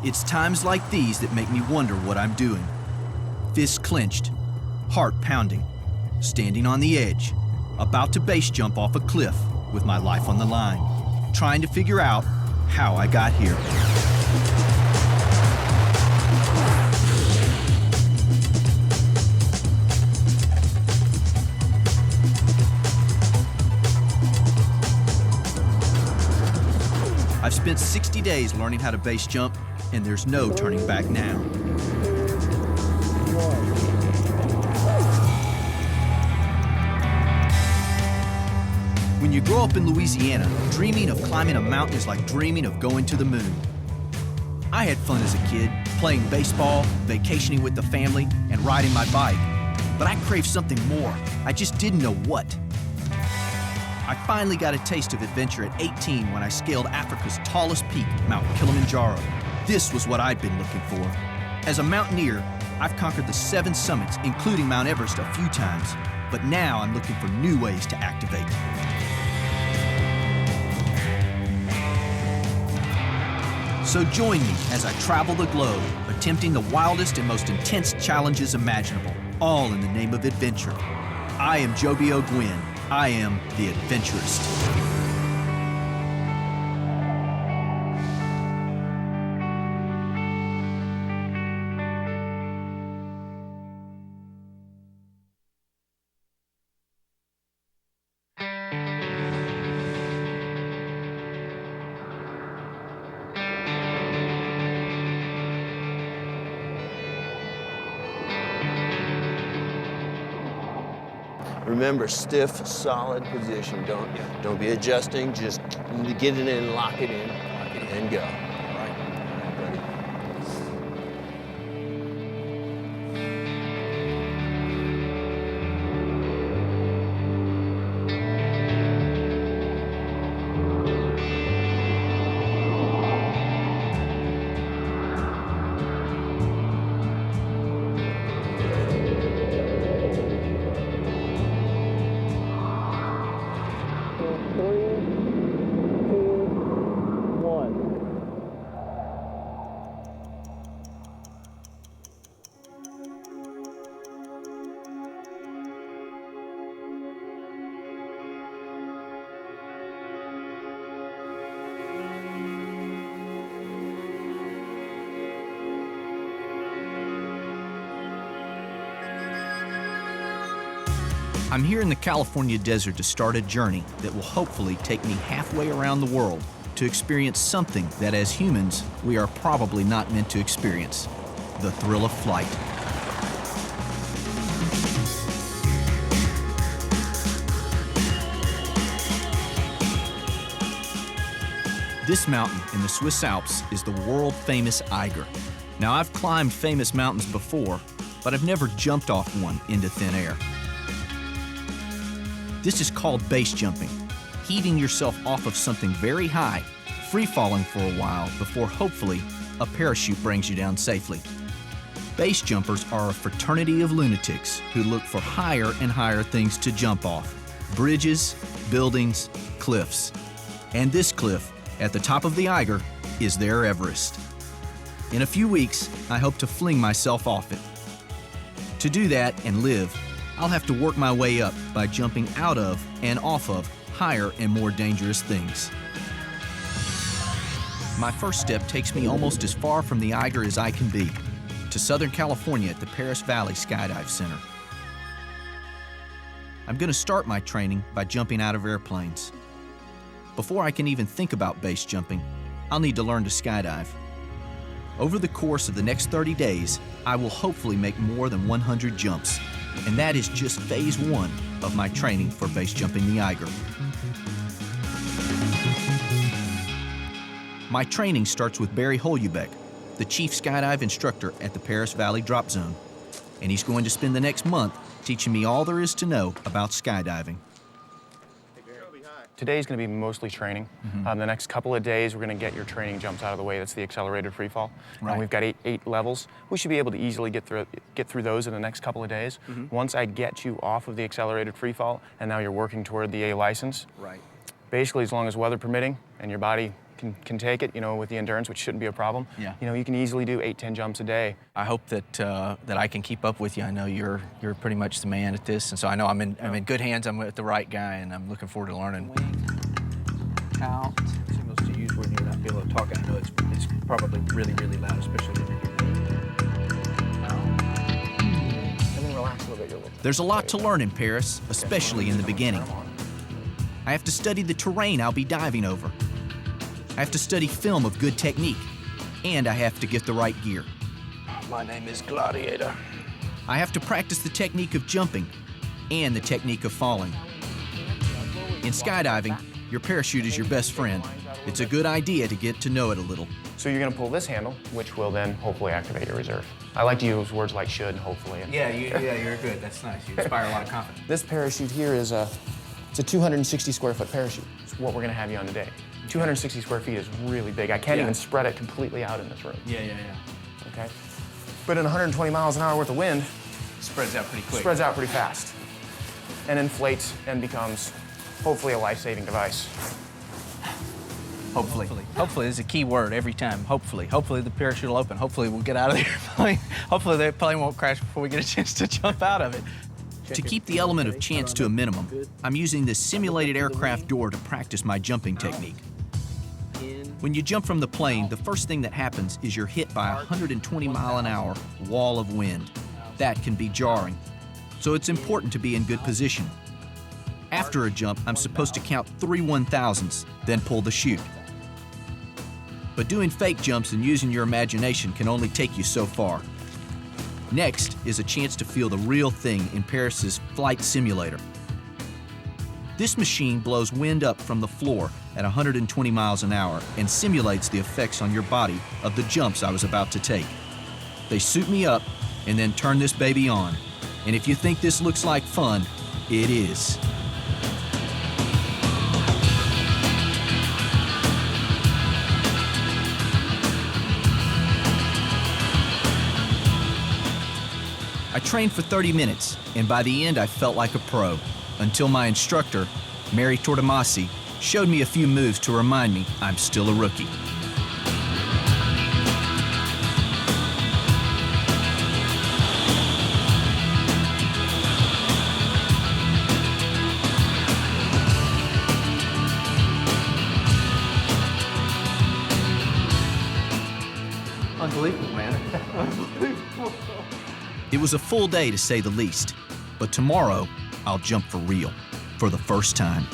It's times like these that make me wonder what I'm doing. Fists clenched, heart pounding, standing on the edge, about to base jump off a cliff with my life on the line, trying to figure out how I got here. I've spent 60 days learning how to base jump, and there's no turning back now. When you grow up in Louisiana, dreaming of climbing a mountain is like dreaming of going to the moon. I had fun as a kid, playing baseball, vacationing with the family, and riding my bike. But I craved something more. I just didn't know what. I finally got a taste of adventure at 18 when I scaled Africa's tallest peak, Mount Kilimanjaro. This was what I'd been looking for. As a mountaineer, I've conquered the 7 summits, including Mount Everest a few times. But now I'm looking for new ways to activate. So join me as I travel the globe, attempting the wildest and most intense challenges imaginable, all in the name of adventure. I am Joby Ogwyn. I am the adventurist. Remember, stiff, solid position. Don't be adjusting. Just get it in, lock it in, and go. All right, buddy. I'm here in the California desert to start a journey that will hopefully take me halfway around the world to experience something that as humans, we are probably not meant to experience: the thrill of flight. This mountain in the Swiss Alps is the world-famous Eiger. Now, I've climbed famous mountains before, but I've never jumped off one into thin air. This is called base jumping, heaving yourself off of something very high, free-falling for a while before hopefully a parachute brings you down safely. Base jumpers are a fraternity of lunatics who look for higher and higher things to jump off: bridges, buildings, cliffs. And this cliff at the top of the Eiger is their Everest. In a few weeks, I hope to fling myself off it. To do that and live, I'll have to work my way up by jumping out of and off of higher and more dangerous things. My first step takes me almost as far from the Eiger as I can be, to Southern California at the Paris Valley Skydive Center. I'm going to start my training by jumping out of airplanes. Before I can even think about base jumping, I'll need to learn to skydive. Over the course of the next 30 days, I will hopefully make more than 100 jumps. And that is just phase 1 of my training for base jumping the Eiger. My training starts with Barry Holubeck, the chief skydive instructor at the Paris Valley Drop Zone. And he's going to spend the next month teaching me all there is to know about skydiving. Today's going to be mostly training. The next couple of days, we're going to get your training jumps out of the way. That's the accelerated free fall. Right. And we've got eight levels. We should be able to easily get through those in the next couple of days. Once I get you off of the accelerated free fall, and now you're working toward the A license, Right. basically, as long as weather permitting and your body can take it, with the endurance, which shouldn't be a problem. Yeah. You can easily do 8-10 jumps a day. I hope that that I can keep up with you. I know you're pretty much the man at this, and so I know I'm in good hands. I'm with the right guy, and I'm looking forward to learning. Count. Signals to use when you're not be able to talk. I know it's probably really, really loud, especially when And then relax a little bit. There's a lot to learn in Paris, especially in the beginning. I have to study the terrain I'll be diving over. I have to study film of good technique, and I have to get the right gear. My name is Gladiator. I have to practice the technique of jumping and the technique of falling. In skydiving, your parachute is your best friend. It's a good idea to get to know it a little. So you're gonna pull this handle, which will then hopefully activate your reserve. I like to use words like should and hopefully. Yeah, you're good. That's nice. You inspire a lot of confidence. This parachute here is it's a 260 square foot parachute. It's what we're gonna have you on today. 260 square feet is really big. I can't even spread it completely out in this room. Yeah. Okay? But in 120 miles an hour worth of wind, Spreads out pretty quick. spreads out pretty fast and inflates and becomes hopefully a life-saving device. Hopefully. Hopefully is a key word every time. Hopefully. Hopefully the parachute will open. Hopefully we'll get out of the airplane. Hopefully the plane won't crash before we get a chance to jump out of it. To keep the element of chance to a minimum, I'm using this simulated aircraft door to practice my jumping technique. When you jump from the plane, the first thing that happens is you're hit by a 120 mile an hour wall of wind. That can be jarring, so it's important to be in good position. After a jump, I'm supposed to count 3 1,000s, then pull the chute. But doing fake jumps and using your imagination can only take you so far. Next is a chance to feel the real thing in Paris's flight simulator. This machine blows wind up from the floor at 120 miles an hour and simulates the effects on your body of the jumps I was about to take. They suit me up and then turn this baby on. And if you think this looks like fun, it is. I trained for 30 minutes, and by the end I felt like a pro, until my instructor, Mary Tortomasi, showed me a few moves to remind me I'm still a rookie. Unbelievable, man. Unbelievable. It was a full day to say the least, but tomorrow I'll jump for real, for the first time.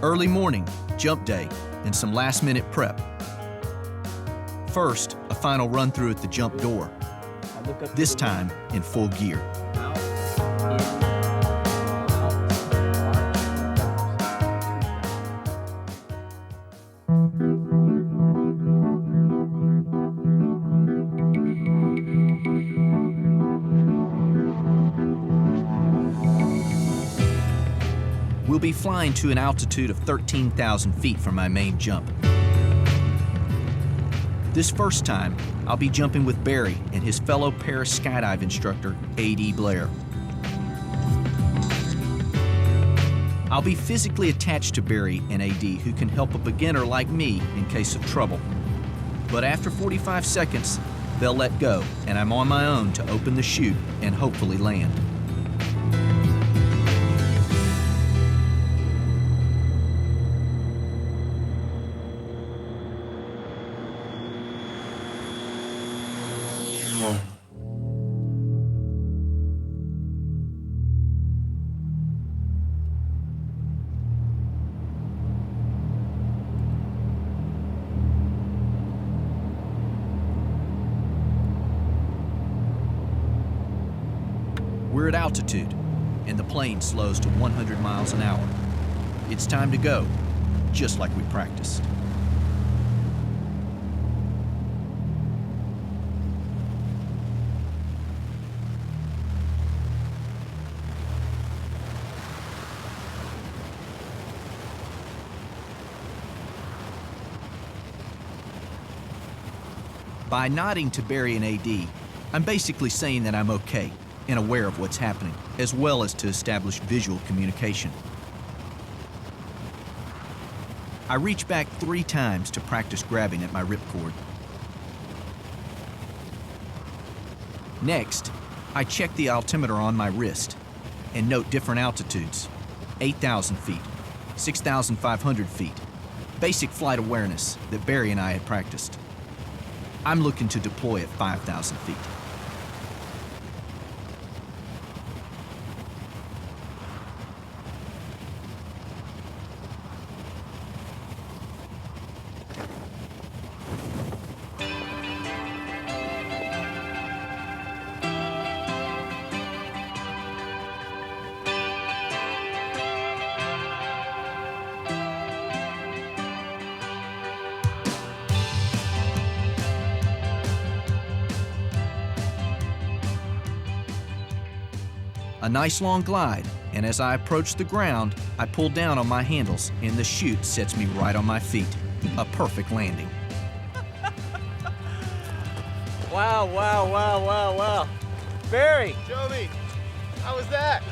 Early morning, jump day, and some last-minute prep. First, a final run-through at the jump door, this time in full gear. We'll be flying to an altitude of 13,000 feet from my main jump. This first time, I'll be jumping with Barry and his fellow Paris skydive instructor, A.D. Blair. I'll be physically attached to Barry and A.D., who can help a beginner like me in case of trouble. But after 45 seconds, they'll let go, and I'm on my own to open the chute and hopefully land. altitude, and the plane slows to 100 miles an hour. It's time to go, just like we practiced. By nodding to Barry and AD, I'm basically saying that I'm okay and aware of what's happening, as well as to establish visual communication. I reach back 3 times to practice grabbing at my ripcord. Next, I check the altimeter on my wrist and note different altitudes: 8,000 feet, 6,500 feet, basic flight awareness that Barry and I had practiced. I'm looking to deploy at 5,000 feet. A nice long glide, and as I approach the ground, I pull down on my handles, and the chute sets me right on my feet. A perfect landing. Wow, wow, wow, wow, wow. Barry! Joby, how was that?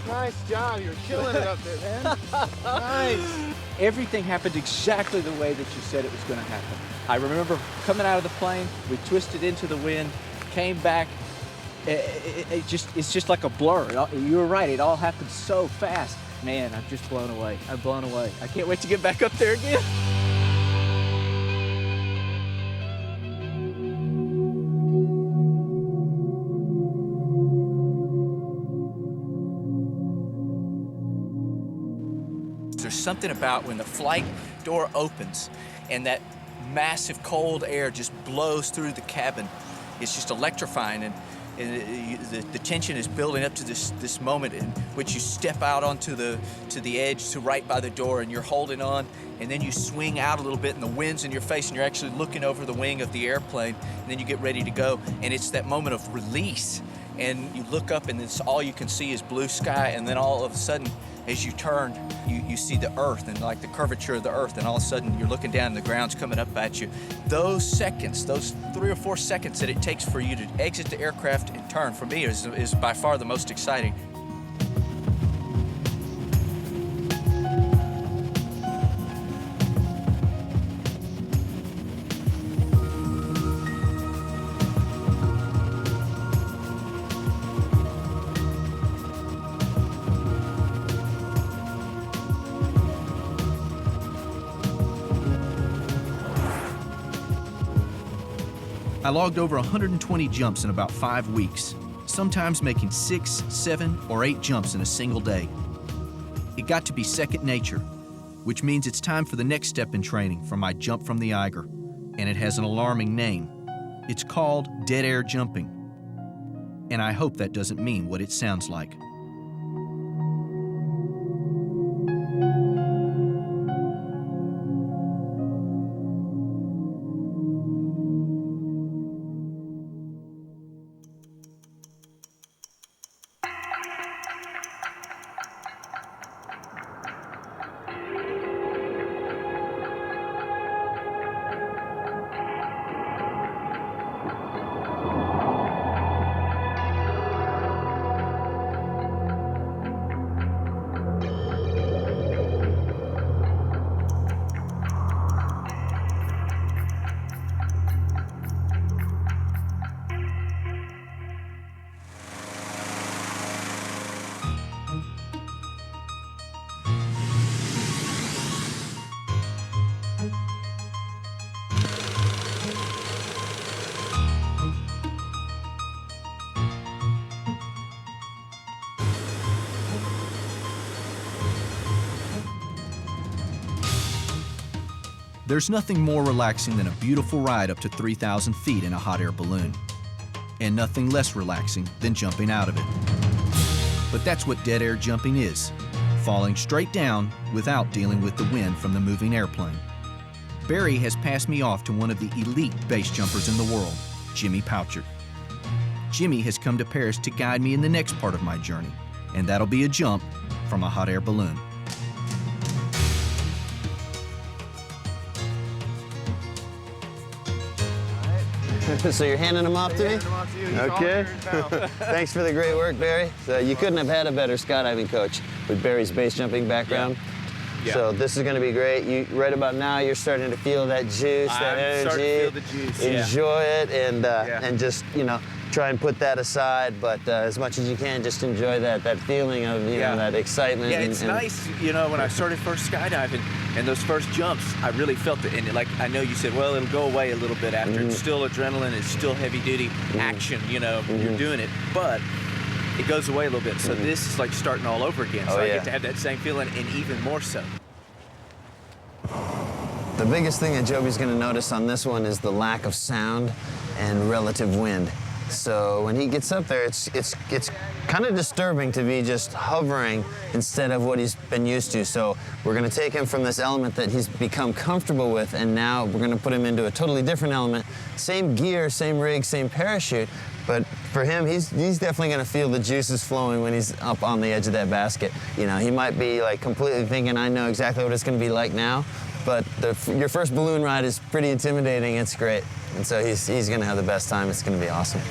Nice job, you're killing it up there, man. Nice. Everything happened exactly the way that you said it was going to happen. I remember coming out of the plane, we twisted into the wind, came back. It's just like a blur. You were right, it all happened so fast. Man, I'm just blown away. I'm blown away. I can't wait to get back up there again. There's something about when the flight door opens and that massive cold air just blows through the cabin. It's just electrifying, and the tension is building up to this moment in which you step out onto the edge to right by the door, and you're holding on, and then you swing out a little bit, and the wind's in your face, and you're actually looking over the wing of the airplane, and then you get ready to go, and it's that moment of release, and you look up, and it's all you can see is blue sky, and then all of a sudden, as you turn, you see the earth and like the curvature of the earth, and all of a sudden you're looking down and the ground's coming up at you. Those seconds, those 3 or 4 seconds that it takes for you to exit the aircraft and turn, for me, is by far the most exciting. I logged over 120 jumps in about 5 weeks, sometimes making 6, 7, or 8 jumps in a single day. It got to be second nature, which means it's time for the next step in training for my jump from the Eiger, and it has an alarming name. It's called dead air jumping, and I hope that doesn't mean what it sounds like. There's nothing more relaxing than a beautiful ride up to 3,000 feet in a hot air balloon. and nothing less relaxing than jumping out of it. But that's what dead air jumping is, falling straight down without dealing with the wind from the moving airplane. Barry has passed me off to one of the elite base jumpers in the world, Jimmy Pouchard. Jimmy has come to Paris to guide me in the next part of my journey, and that'll be a jump from a hot air balloon. So you're handing them off to me? Handing them off to you. He's all Okay. yours now. Thanks for the great work, Barry. So you couldn't have had a better skydiving coach with Barry's base jumping background. Yeah. So this is going to be great. Right about now, you're starting to feel that juice, that I'm energy. starting to feel the juice, yeah. Enjoy it and Yeah. and just try and put that aside. But as much as you can, just enjoy that feeling of Yeah. that excitement. Yeah, and, it's and- nice, when I started first skydiving and those first jumps, I really felt it. And like I know you said, well, it'll go away a little bit after. It's still adrenaline, it's still heavy duty action, you're doing it. But it goes away a little bit. So this is like starting all over again. So Oh, I yeah. get to have that same feeling and even more so. The biggest thing that Joby's going to notice on this one is the lack of sound and relative wind. So when he gets up there, it's kind of disturbing to be just hovering instead of what he's been used to. So we're going to take him from this element that he's become comfortable with, and now we're going to put him into a totally different element. Same gear, same rig, same parachute, but for him, he's definitely going to feel the juices flowing when he's up on the edge of that basket. He might be like completely thinking, I know exactly what it's going to be like now. But your first balloon ride is pretty intimidating. It's great. And so he's going to have the best time. It's going to be awesome.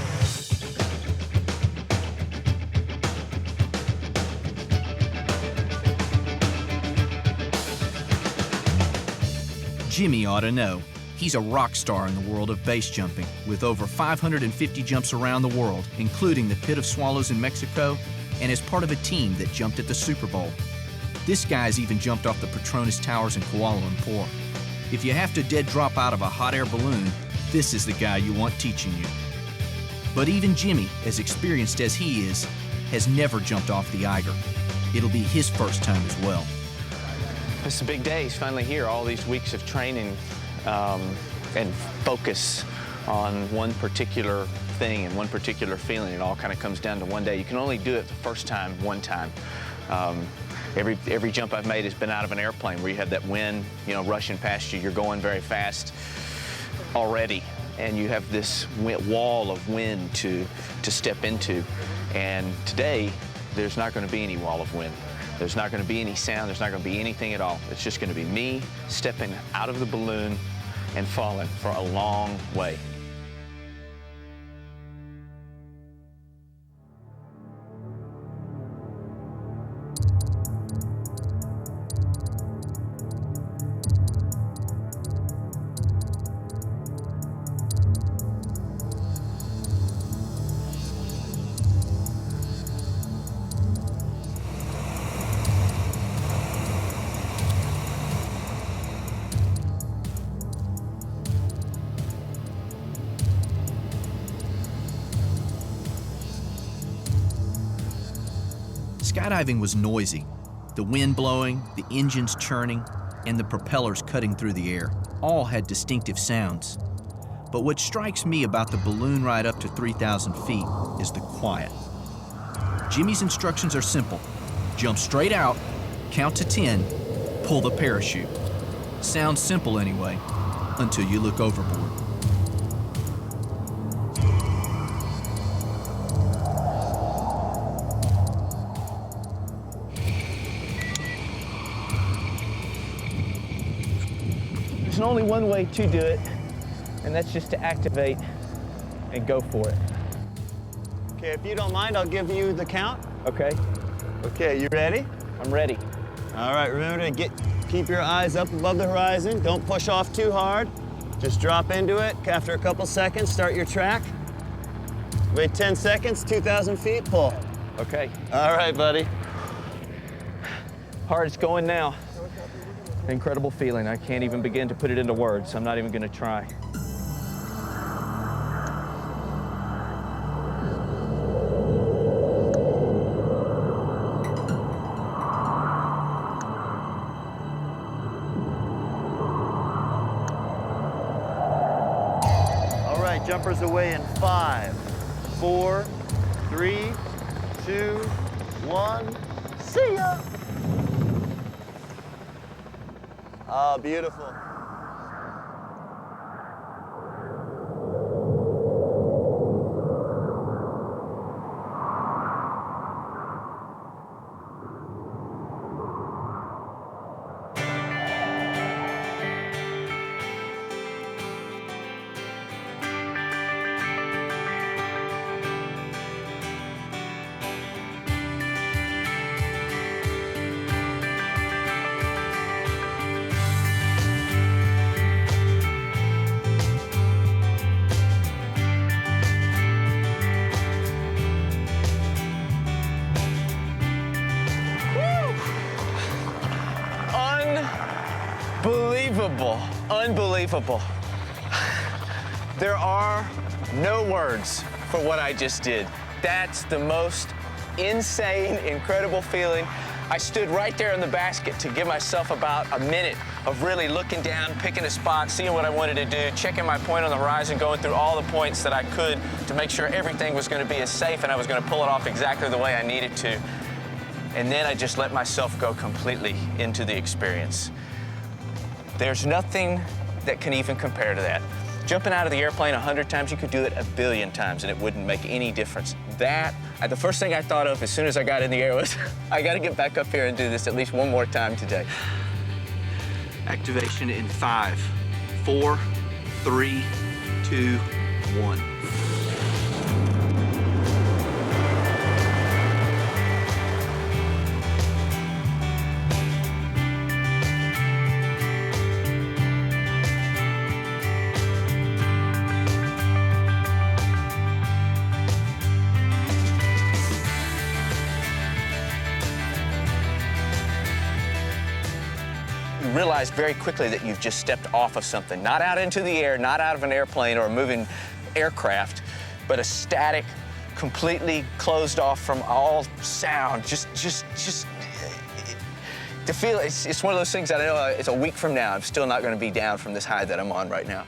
Jimmy ought to know. He's a rock star in the world of base jumping, with over 550 jumps around the world, including the Pit of Swallows in Mexico, and is part of a team that jumped at the Super Bowl. This guy's even jumped off the Petronas Towers in Kuala Lumpur. If you have to dead drop out of a hot air balloon, this is the guy you want teaching you. But even Jimmy, as experienced as he is, has never jumped off the Eiger. It'll be his first time as well. It's a big day. He's finally here. All these weeks of training and focus on one particular thing and one particular feeling. It all kind of comes down to one day. You can only do it the first time, one time. Every jump I've made has been out of an airplane where you have that wind, rushing past you. You're going very fast already, and you have this wall of wind to step into. And today, there's not going to be any wall of wind. There's not going to be any sound. There's not going to be anything at all. It's just going to be me stepping out of the balloon and falling for a long way. Skydiving was noisy. The wind blowing, the engines churning, and the propellers cutting through the air all had distinctive sounds. But what strikes me about the balloon ride up to 3,000 feet is the quiet. Jimmy's instructions are simple. Jump straight out, count to 10, pull the parachute. Sounds simple anyway, until you look overboard. There's only one way to do it, and that's just to activate and go for it. Okay, if you don't mind, I'll give you the count. Okay? Okay, you ready? I'm ready. All right, remember to keep your eyes up above the horizon. Don't push off too hard. Just drop into it. After a couple seconds, start your track. Wait 10 seconds, 2,000 feet, pull. Okay. All right, buddy. Hard, it's going now. Incredible feeling. I can't even begin to put it into words. I'm not even going to try. All right, jumpers away in 5, 4, 3, 2, 1. See ya! Oh, beautiful. Unbelievable, unbelievable. There are no words for what I just did. That's the most insane, incredible feeling. I stood right there in the basket to give myself about a minute of really looking down, picking a spot, seeing what I wanted to do, checking my point on the horizon, going through all the points that I could to make sure everything was going to be as safe and I was going to pull it off exactly the way I needed to. And then I just let myself go completely into the experience. There's nothing that can even compare to that. Jumping out of the airplane 100 times, you could do it 1 billion times and it wouldn't make any difference. The first thing I thought of as soon as I got in the air was, I gotta get back up here and do this at least one more time today. Activation in 5, 4, 3, 2, 1. Realize very quickly that you've just stepped off of something, not out into the air, not out of an airplane or a moving aircraft, but a static, completely closed off from all sound. Just to feel it's one of those things that I know it's a week from now, I'm still not going to be down from this high that I'm on right now.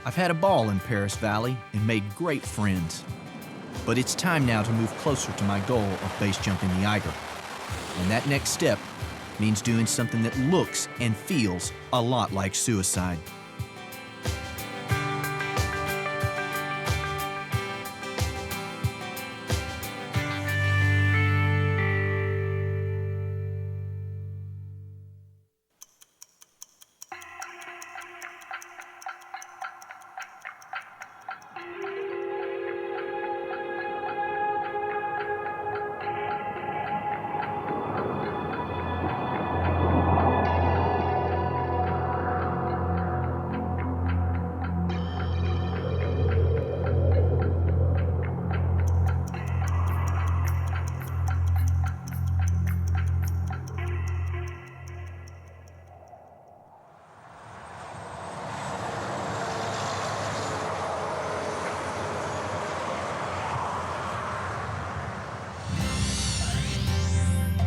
I've had a ball in Paris Valley and made great friends. But it's time now to move closer to my goal of base jumping the Eiger. And that next step means doing something that looks and feels a lot like suicide.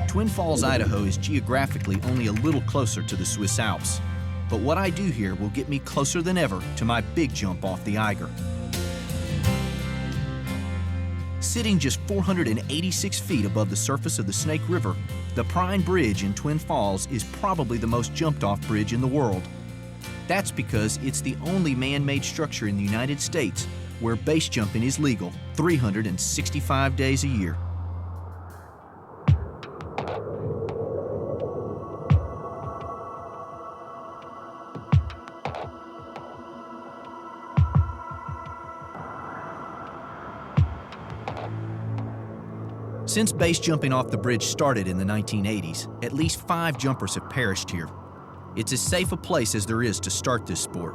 Twin Falls, Idaho is geographically only a little closer to the Swiss Alps, but what I do here will get me closer than ever to my big jump off the Eiger. Sitting just 486 feet above the surface of the Snake River, the Prime Bridge in Twin Falls is probably the most jumped-off bridge in the world. That's because it's the only man-made structure in the United States where base jumping is legal 365 days a year. Since base jumping off the bridge started in the 1980s, at least 5 jumpers have perished here. It's as safe a place as there is to start this sport.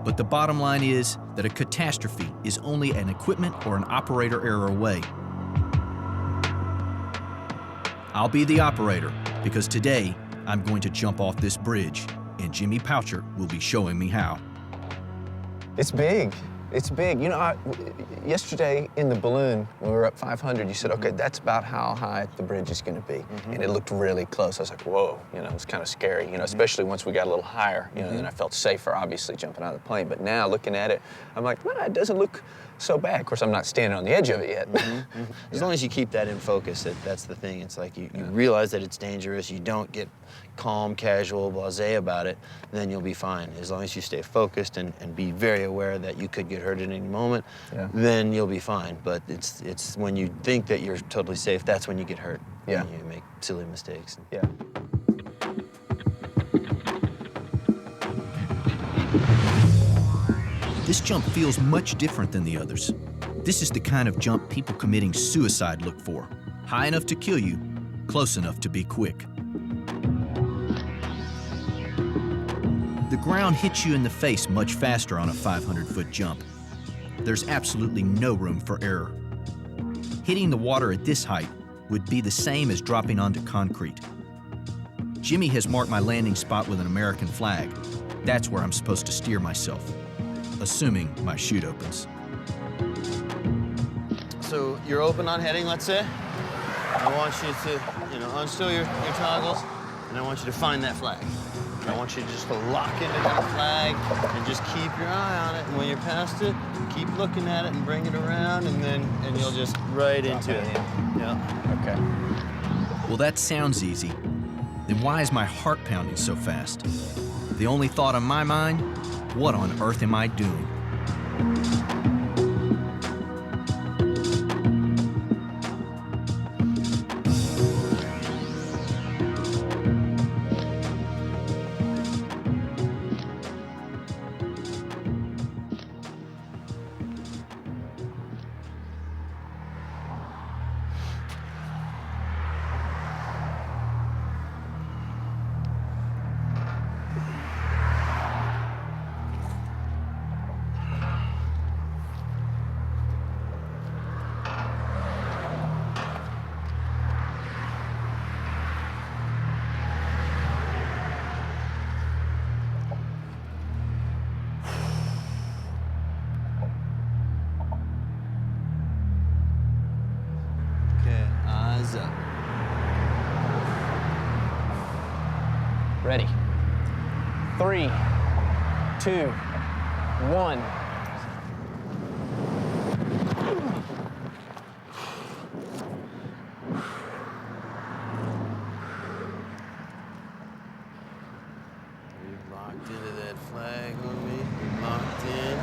But the bottom line is that a catastrophe is only an equipment or an operator error away. I'll be the operator because today I'm going to jump off this bridge, and Jimmy Poucher will be showing me how. It's big. It's big. You know, yesterday in the balloon, when we were up 500, you said, okay, that's about how high the bridge is going to be. And it looked really close. I was like, whoa, you know, it was kind of scary, you know, especially once we got a little higher, you know, then I felt safer, obviously, jumping out of the plane. But now, looking at it, I'm like, well, it doesn't look so bad. Of course, I'm not standing on the edge of it yet. As long as you keep that in focus, that's the thing. It's like you realize that it's dangerous. You don't get calm, casual, blasé about it, then you'll be fine. As long as you stay focused and be very aware that you could get hurt at any moment, then you'll be fine. But it's when you think that you're totally safe, that's when you get hurt. Yeah. And you make silly mistakes. Yeah. This jump feels much different than the others. This is the kind of jump people committing suicide look for. High enough to kill you, close enough to be quick. The ground hits you in the face much faster on a 500-foot jump. There's absolutely no room for error. Hitting the water at this height would be the same as dropping onto concrete. Jimmy has marked my landing spot with an American flag. That's where I'm supposed to steer myself, assuming my chute opens. So you're open on heading, let's say. I want you to, you know, unstill your toggles, and I want you to find that flag. I want you just to lock into that flag and just keep your eye on it. And when you're past it, keep looking at it and bring it around, and you'll just right into it. Yeah. Okay. Well, that sounds easy. Then why is my heart pounding so fast? The only thought on my mind, what on earth am I doing? Okay, eyes up. Ready. 3, 2, 1. We've locked into that flag, homie. We've locked in.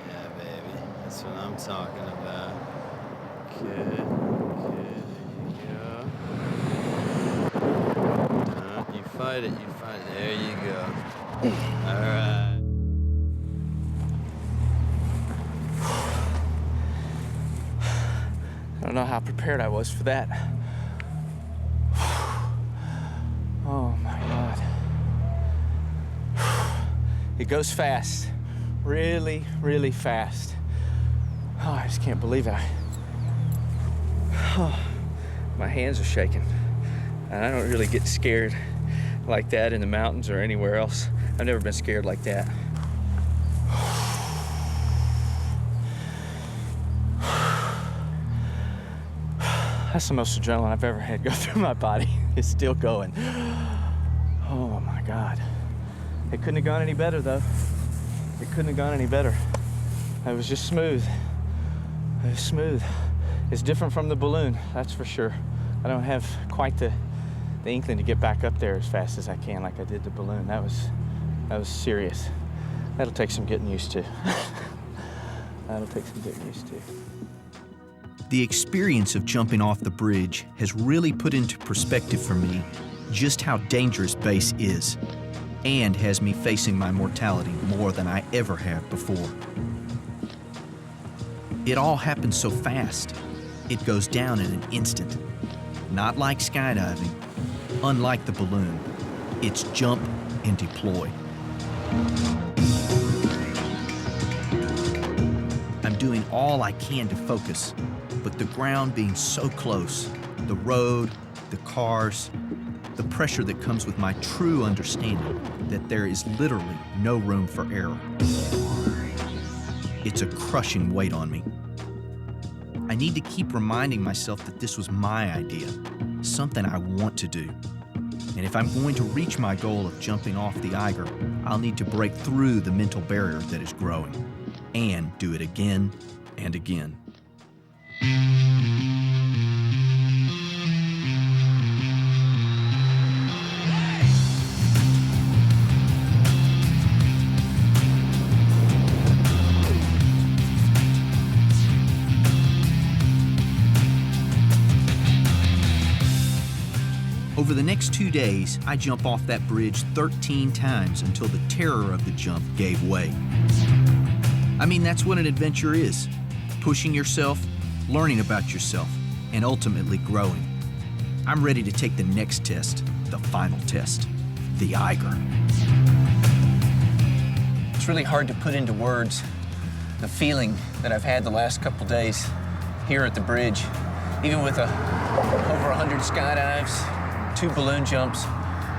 Yeah, baby. That's what I'm talking about. Okay, there you go. You fight it, you fight it. There you go. All right. I don't know how prepared I was for that. Oh my God. It goes fast, really, really fast. Oh, I just can't believe it. Oh, my hands are shaking. And I don't really get scared like that in the mountains or anywhere else. I've never been scared like that. That's the most adrenaline I've ever had go through my body. It's still going. Oh my God. It couldn't have gone any better though. It couldn't have gone any better. It was just smooth. It was smooth. It's different from the balloon, that's for sure. I don't have quite the inkling to get back up there as fast as I can like I did the balloon. That was serious. That'll take some getting used to. That'll take some getting used to. The experience of jumping off the bridge has really put into perspective for me just how dangerous base is, and has me facing my mortality more than I ever have before. It all happens so fast. It goes down in an instant. Not like skydiving, unlike the balloon. It's jump and deploy. I'm doing all I can to focus, but the ground being so close, the road, the cars, the pressure that comes with my true understanding that there is literally no room for error. It's a crushing weight on me. I need to keep reminding myself that this was my idea, something I want to do. And if I'm going to reach my goal of jumping off the Eiger, I'll need to break through the mental barrier that is growing and do it again and again. Over the next 2 days, I jump off that bridge 13 times until the terror of the jump gave way. I mean, that's what an adventure is. Pushing yourself, learning about yourself, and ultimately growing. I'm ready to take the next test, the final test, the Eiger. It's really hard to put into words the feeling that I've had the last couple days here at the bridge. Even with over 100 skydives, 2 balloon jumps,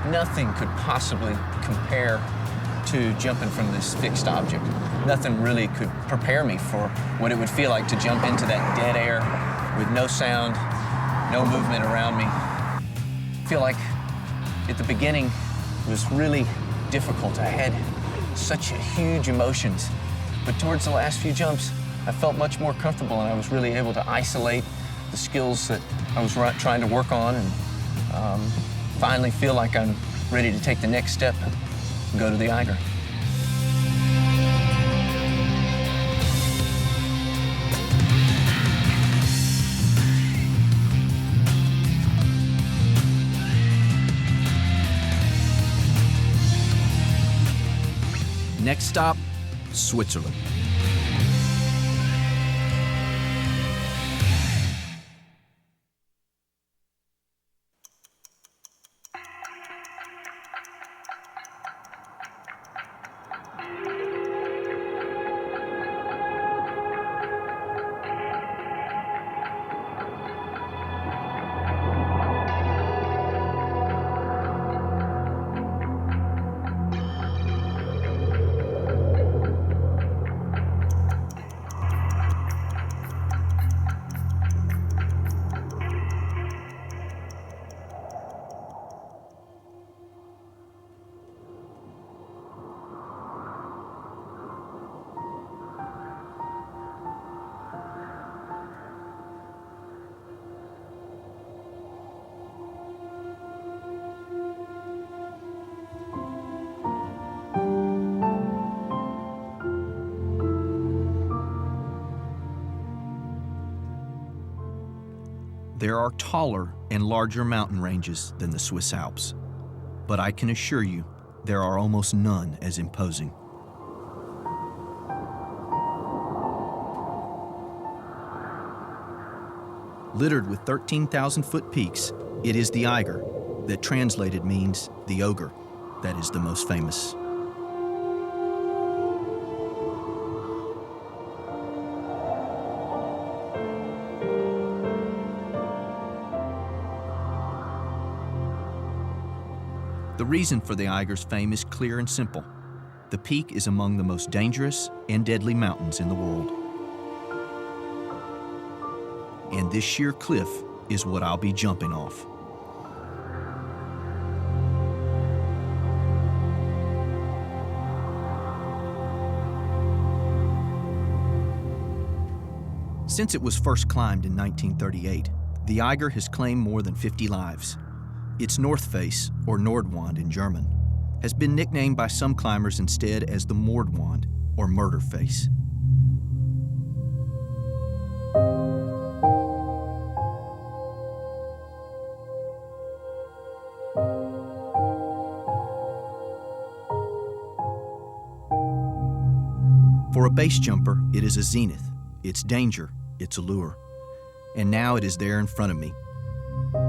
nothing could possibly compare to jumping from this fixed object. Nothing really could prepare me for what it would feel like to jump into that dead air with no sound, no movement around me. I feel like at the beginning it was really difficult. I had such huge emotions, but towards the last few jumps, I felt much more comfortable and I was really able to isolate the skills that I was trying to work on and finally feel like I'm ready to take the next step and go to the Eiger. Next stop, Switzerland. There are taller and larger mountain ranges than the Swiss Alps, but I can assure you there are almost none as imposing. Littered with 13,000-foot peaks, it is the Eiger that translated means the ogre that is the most famous. The reason for the Eiger's fame is clear and simple. The peak is among the most dangerous and deadly mountains in the world. And this sheer cliff is what I'll be jumping off. Since it was first climbed in 1938, the Eiger has claimed more than 50 lives. Its north face, or Nordwand in German, has been nicknamed by some climbers instead as the Mordwand, or murder face. For a base jumper, it is a zenith, its danger, its allure. And now it is there in front of me.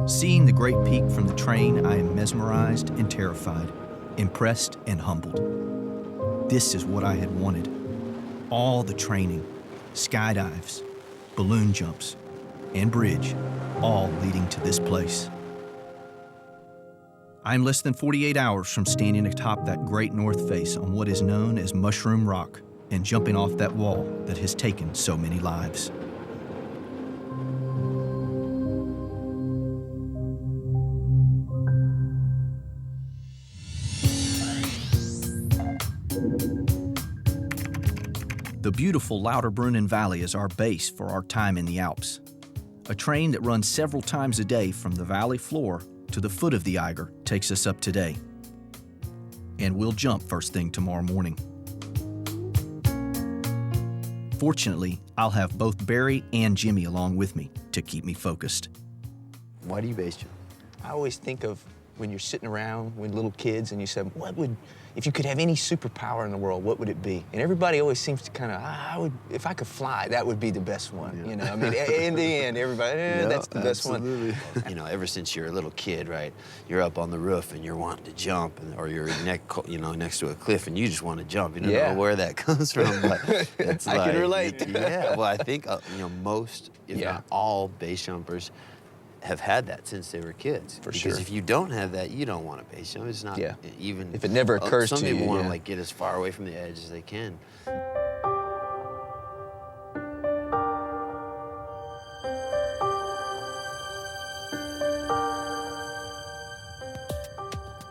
Seeing the great peak from the train, I am mesmerized and terrified, impressed and humbled. This is what I had wanted. All the training, skydives, balloon jumps, and bridge, all leading to this place. I'm less than 48 hours from standing atop that great north face on what is known as Mushroom Rock and jumping off that wall that has taken so many lives. The beautiful Lauterbrunnen Valley is our base for our time in the Alps. A train that runs several times a day from the valley floor to the foot of the Eiger takes us up today. And we'll jump first thing tomorrow morning. Fortunately, I'll have both Barry and Jimmy along with me to keep me focused. Why do you base jump? I always think of when you're sitting around with little kids and you said, if you could have any superpower in the world, what would it be? And everybody always seems to kind of, if I could fly, that would be the best one. Yeah. You know, I mean, in the end, everybody, that's the best one. You know, ever since you're a little kid, right, you're up on the roof and you're wanting to jump, or you're next to a cliff and you just want to jump. You don't know where that comes from, but it's I can relate. Yeah, well, I think, most, if not all base jumpers have had that since they were kids. For because sure. If you don't have that, you don't want to base jump. It's not even... If it never occurs to you. Some people want to, get as far away from the edge as they can.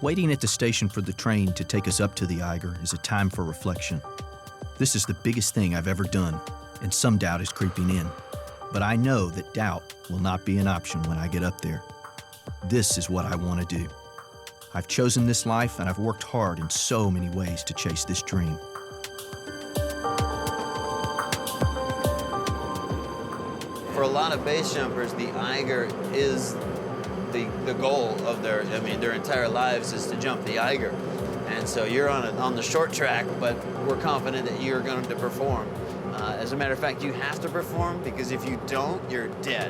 Waiting at the station for the train to take us up to the Eiger is a time for reflection. This is the biggest thing I've ever done, and some doubt is creeping in. But I know that doubt will not be an option when I get up there. This is what I want to do. I've chosen this life, and I've worked hard in so many ways to chase this dream. For a lot of base jumpers, the Eiger is the goal of their entire lives is to jump the Eiger. And so you're on the short track, but we're confident that you're going to perform. As a matter of fact, you have to perform, because if you don't, you're dead.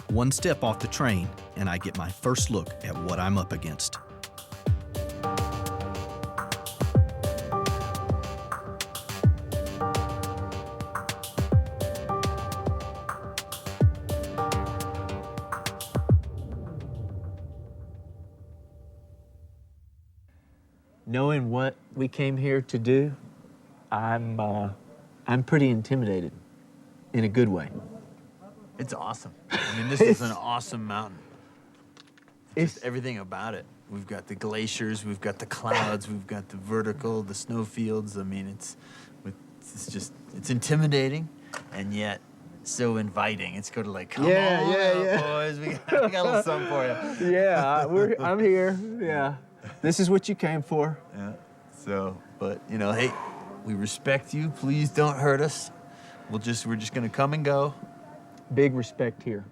One step off the train, and I get my first look at what I'm up against. Knowing what we came here to do, I'm pretty intimidated, in a good way. It's awesome. I mean, this is an awesome mountain. Just everything about it. We've got the glaciers, we've got the clouds, we've got the vertical, the snowfields. I mean, it's intimidating, and yet so inviting. It's kind of like, come on, boys, we got a little something for you. Yeah, I'm here. Yeah, this is what you came for. Yeah. So, but hey, we respect you. Please don't hurt us. We're just gonna come and go. Big respect here.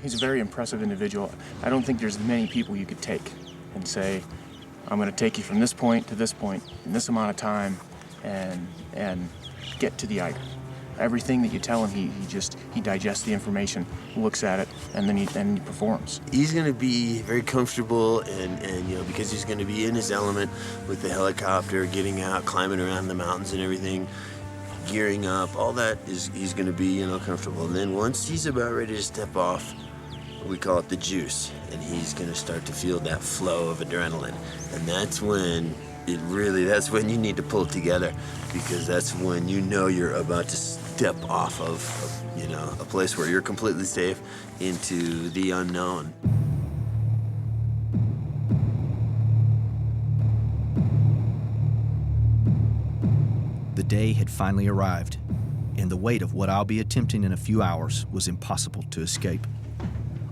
He's a very impressive individual. I don't think there's many people you could take and say, I'm going to take you from this point to this point in this amount of time and get to the Eiger. Everything that you tell him, he digests the information, looks at it, and then he performs. He's going to be very comfortable and because he's going to be in his element with the helicopter, getting out, climbing around the mountains and everything, gearing up, all that he's going to be, comfortable. And then once he's about ready to step off, we call it the juice, and he's going to start to feel that flow of adrenaline. And that's when you need to pull it together, because that's when you're about to step off of a place where you're completely safe into the unknown. The day had finally arrived, and the weight of what I'll be attempting in a few hours was impossible to escape.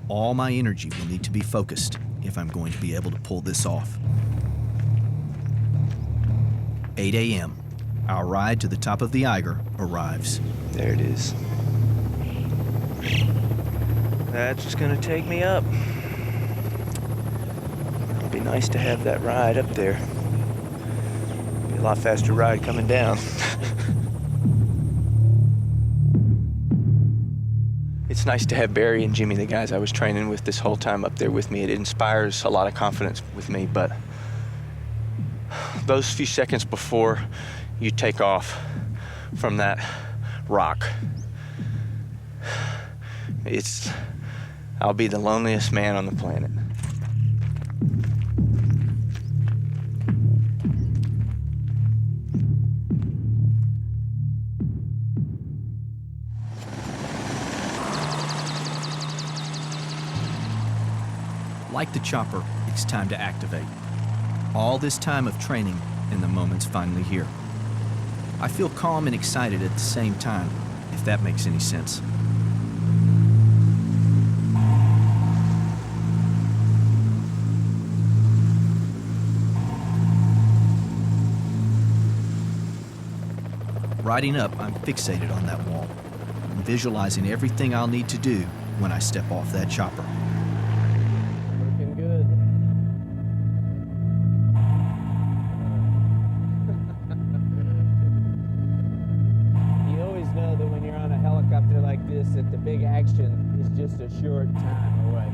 All my energy will need to be focused if I'm going to be able to pull this off. 8 a.m. Our ride to the top of the Eiger arrives. There it is. That's just gonna take me up. It'll be nice to have that ride up there. Be a lot faster ride coming down. It's nice to have Barry and Jimmy, the guys I was training with this whole time, up there with me. It inspires a lot of confidence with me, but those few seconds before you take off from that rock, I'll be the loneliest man on the planet. Like the chopper, it's time to activate. All this time of training, and the moment's finally here. I feel calm and excited at the same time, if that makes any sense. Riding up, I'm fixated on that wall, and visualizing everything I'll need to do when I step off that chopper. Looking good. You always know that when you're on a helicopter like this, that the big action is just a short time away.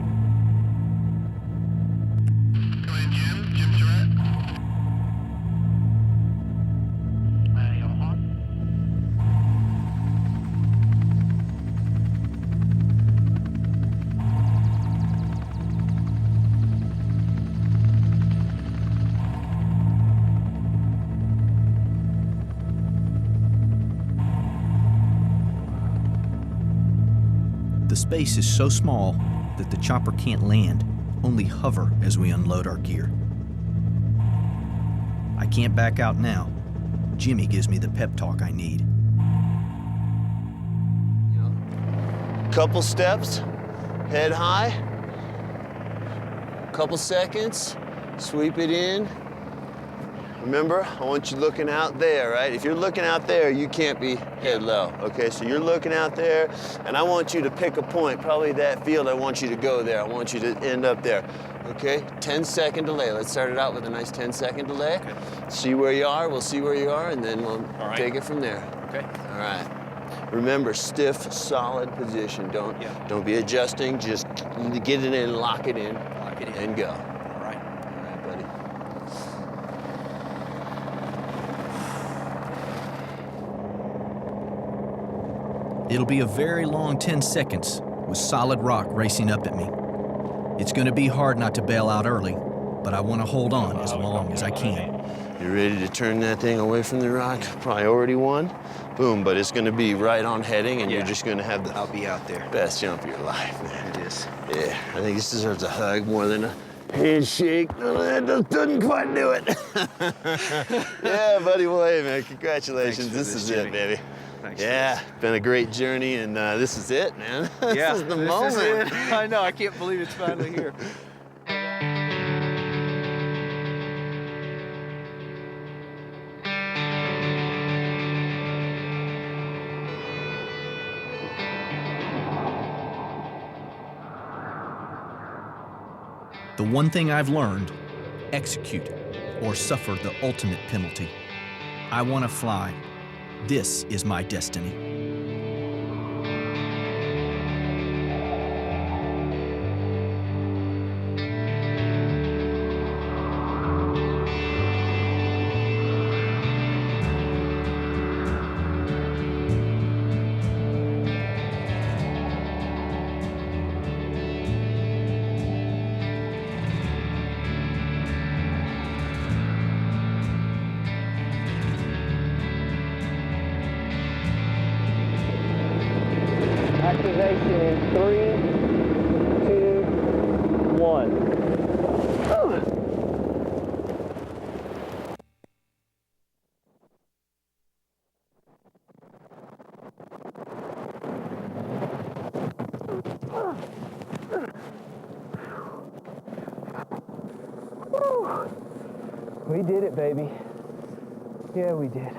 The space is so small that the chopper can't land, only hover as we unload our gear. I can't back out now. Jimmy gives me the pep talk I need. Couple steps, head high. Couple seconds, sweep it in. Remember, I want you looking out there, right? If you're looking out there, you can't be head low, okay? So you're looking out there, and I want you to pick a point, probably that field. I want you to go there. I want you to end up there, okay? 10-second delay. Let's start it out with a nice 10-second delay. Okay. See where you are, we'll see where you are, and then we'll take it from there. Okay. All right. Remember, stiff, solid position. Don't be adjusting. Just get it in, lock it in, and go. All right. All right, buddy. It'll be a very long 10 seconds with solid rock racing up at me. It's going to be hard not to bail out early, but I want to hold on as long as I can. You ready to turn that thing away from the rock? Priority one. Boom, but it's going to be right on heading, and you're just going to have the I'll be out there. best jump of your life, man. It is. Yeah, I think this deserves a hug more than a handshake. Oh, that just didn't quite do it. Yeah, buddy, well, hey, man, congratulations. This is it, baby. Thanks. Yeah, been a great journey, and this is it, man. This is the moment. Is it. I know, I can't believe it's finally here. The one thing I've learned, execute or suffer the ultimate penalty. I want to fly. This is my destiny. Activation in 3, 2, 1. We did it, baby. Yeah, we did.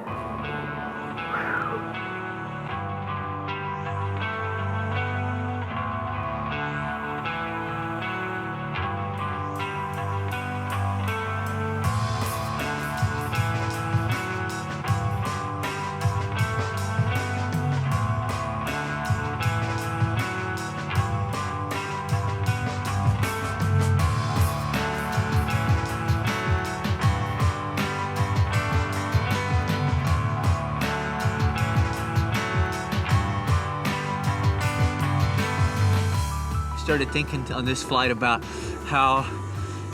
started thinking on this flight about how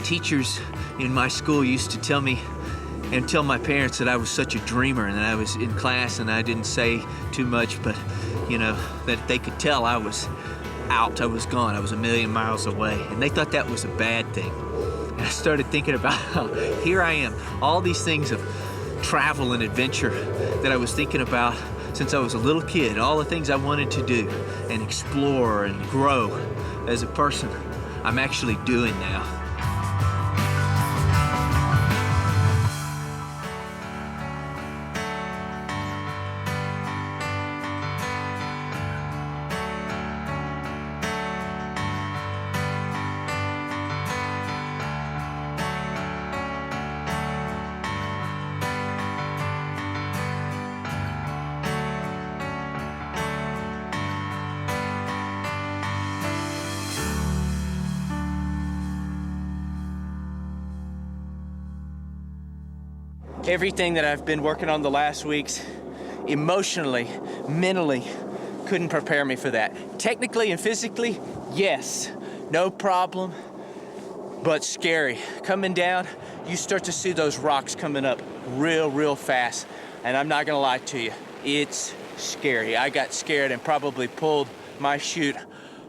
teachers in my school used to tell me and tell my parents that I was such a dreamer and that I was in class and I didn't say too much, but you know, that they could tell I was out, I was gone, I was a million miles away. And they thought that was a bad thing. And I started thinking about how here I am, all these things of travel and adventure that I was thinking about since I was a little kid, all the things I wanted to do and explore and grow as a person, I'm actually doing now. Everything that I've been working on the last weeks, emotionally, mentally, couldn't prepare me for that. Technically and physically, yes, no problem, but scary. Coming down, you start to see those rocks coming up real fast, and I'm not gonna lie to you, it's scary. I got scared and probably pulled my chute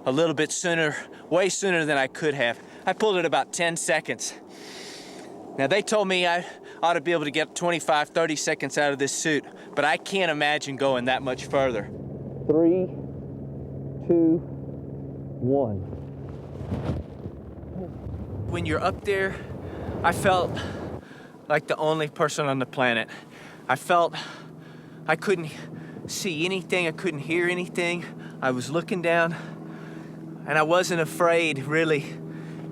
a little bit sooner, way sooner than I could have. I pulled it about 10 seconds. Now, they told me I ought to be able to get 25, 30 seconds out of this suit, but I can't imagine going that much further. 3, 2, 1. When you're up there, I felt like the only person on the planet. I felt I couldn't see anything, I couldn't hear anything. I was looking down, and I wasn't afraid, really,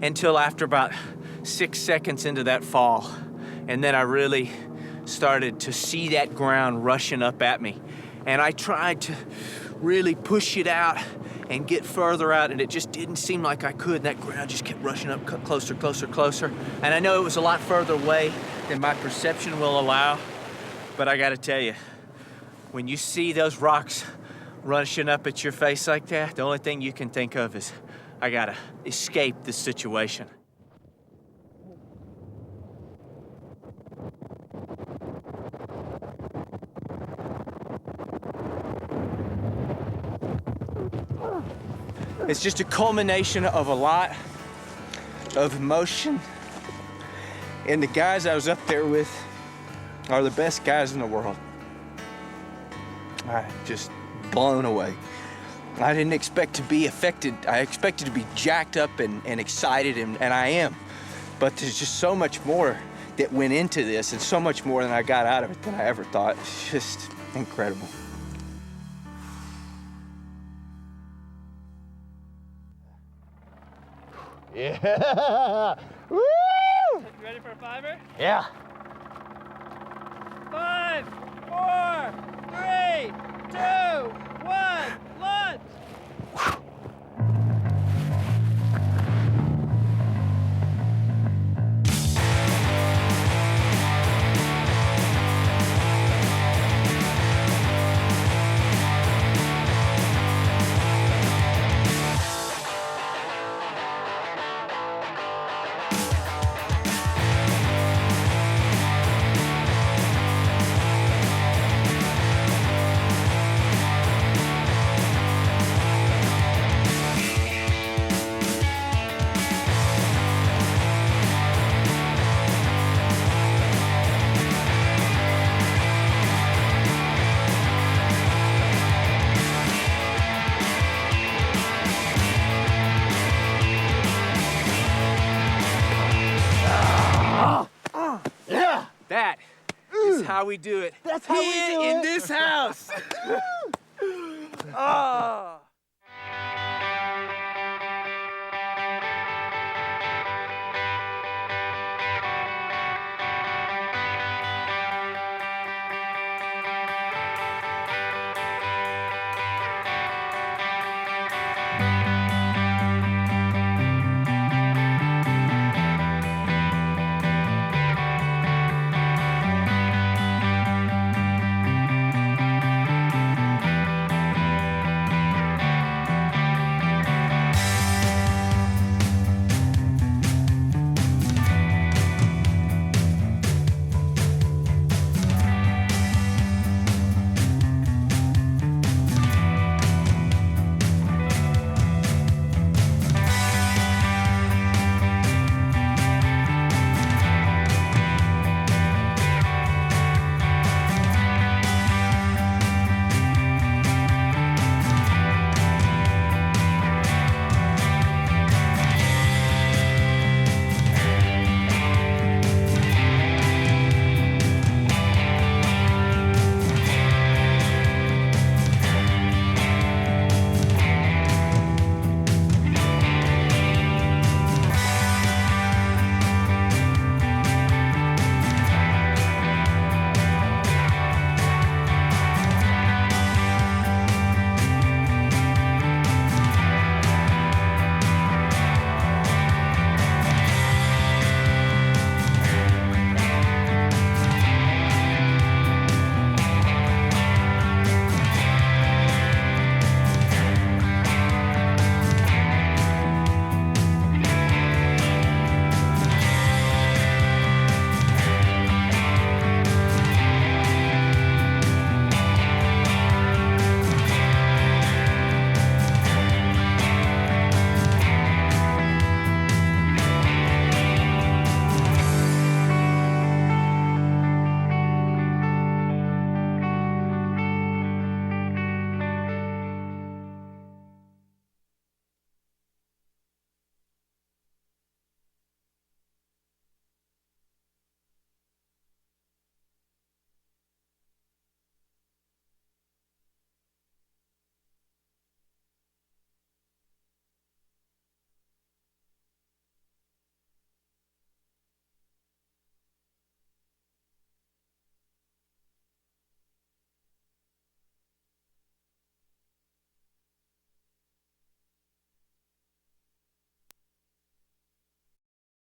until after about 6 seconds into that fall. And then I really started to see that ground rushing up at me. And I tried to really push it out and get further out, and it just didn't seem like I could. And that ground just kept rushing up closer, closer, closer. And I know it was a lot further away than my perception will allow, but I gotta tell you, when you see those rocks rushing up at your face like that, the only thing you can think of is, I gotta escape this situation. It's just a culmination of a lot of emotion. And the guys I was up there with are the best guys in the world. I'm just blown away. I didn't expect to be affected. I expected to be jacked up and excited, and I am. But there's just so much more that went into this, and so much more than I got out of it than I ever thought. It's just incredible. Yeah! Woo! You ready for a fiver? Yeah. 5, 4, 3, 2, 1, launch! That is how we do it. That's how we do it. In this house.